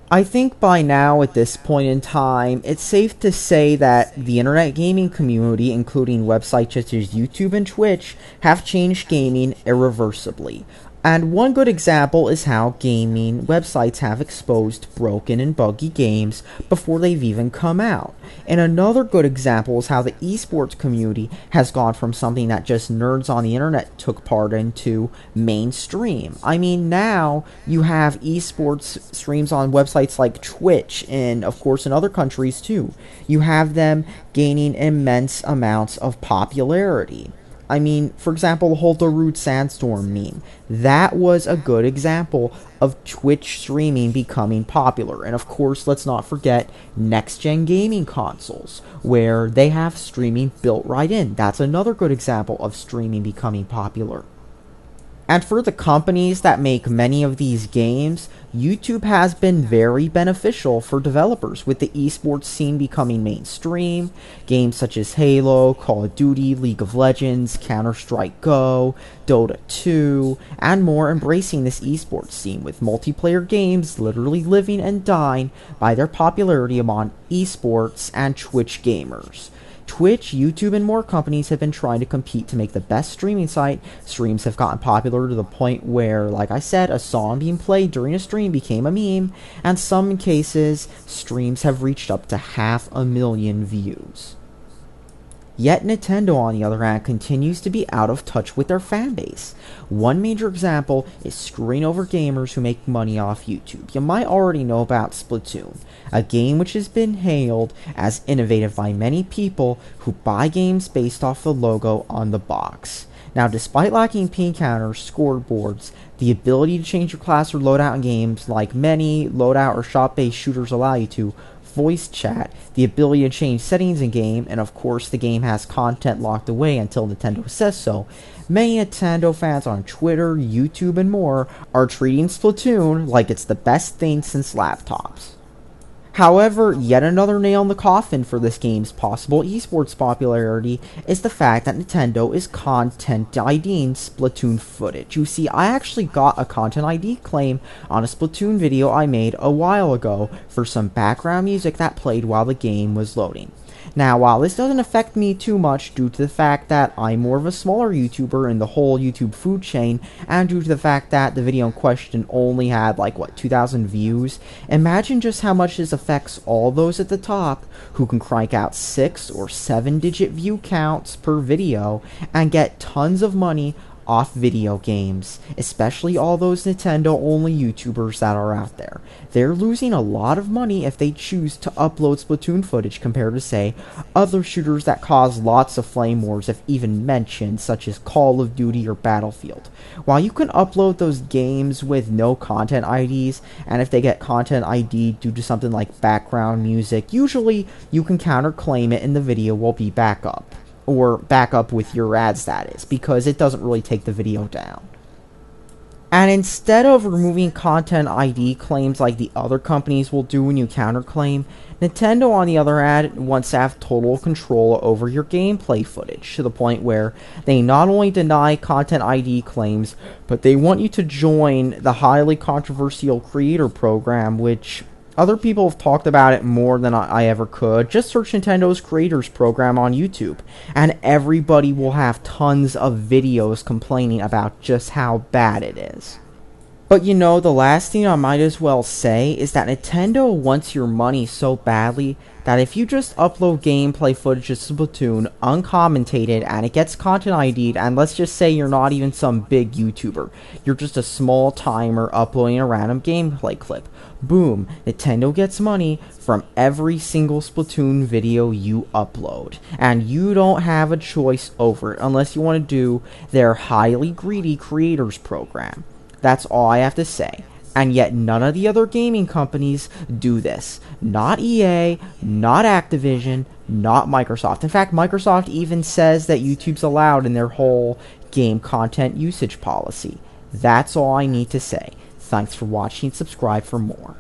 I think by now, at this point in time, it's safe to say that the internet gaming community, including websites such as YouTube and Twitch, have changed gaming irreversibly. And one good example is how gaming websites have exposed broken and buggy games before they've even come out. And another good example is how the esports community has gone from something that just nerds on the internet took part in to mainstream. I mean, now you have esports streams on websites like Twitch and, of course, in other countries too. You have them gaining immense amounts of popularity. I mean, for example, the whole Darude Sandstorm meme. That was a good example of Twitch streaming becoming popular. And of course, let's not forget next-gen gaming consoles, where they have streaming built right in. That's another good example of streaming becoming popular. And for the companies that make many of these games, YouTube has been very beneficial for developers, with the esports scene becoming mainstream. Games such as Halo, Call of Duty, League of Legends, Counter-Strike Go, Dota 2, and more embracing this esports scene, with multiplayer games literally living and dying by their popularity among esports and Twitch gamers. Twitch, YouTube, and more companies have been trying to compete to make the best streaming site. Streams have gotten popular to the point where, like I said, a song being played during a stream became a meme, and some cases, streams have reached up to 500,000 views. Yet Nintendo, on the other hand, continues to be out of touch with their fanbase. One major example is screwing over gamers who make money off YouTube. You might already know about Splatoon, a game which has been hailed as innovative by many people who buy games based off the logo on the box. Now, despite lacking ping counters, scoreboards, the ability to change your class or loadout in games like many loadout or shop-based shooters allow you to, voice chat, the ability to change settings in game, and of course the game has content locked away until Nintendo says so, many Nintendo fans on Twitter, YouTube, and more are treating Splatoon like it's the best thing since laptops. However, yet another nail in the coffin for this game's possible esports popularity is the fact that Nintendo is content IDing Splatoon footage. You see, I actually got a content ID claim on a Splatoon video I made a while ago for some background music that played while the game was loading. Now, while this doesn't affect me too much due to the fact that I'm more of a smaller YouTuber in the whole YouTube food chain, and due to the fact that the video in question only had 2,000 views, imagine just how much this affects all those at the top who can crank out 6 or 7 digit view counts per video and get tons of money off video games, especially all those Nintendo-only YouTubers that are out there. They're losing a lot of money if they choose to upload Splatoon footage compared to, say, other shooters that cause lots of flame wars if even mentioned, such as Call of Duty or Battlefield. While you can upload those games with no content IDs, and if they get content ID due to something like background music, usually you can counterclaim it and the video will be back up. Or back up with your ads, that is, because it doesn't really take the video down. And instead of removing content ID claims like the other companies will do when you counterclaim, Nintendo, on the other hand, wants to have total control over your gameplay footage, to the point where they not only deny content ID claims, but they want you to join the highly controversial creator program, which other people have talked about it more than I ever could. Just search Nintendo's Creators Program on YouTube, and everybody will have tons of videos complaining about just how bad it is. But you know, the last thing I might as well say is that Nintendo wants your money so badly that if you just upload gameplay footage of Splatoon uncommentated and it gets content ID'd, and let's just say you're not even some big YouTuber, you're just a small timer uploading a random gameplay clip, boom, Nintendo gets money from every single Splatoon video you upload. And you don't have a choice over it unless you want to do their highly greedy creators program. That's all I have to say. And yet none of the other gaming companies do this. Not EA, not Activision, not Microsoft. In fact, Microsoft even says that YouTube's allowed in their whole game content usage policy. That's all I need to say. Thanks for watching and subscribe for more.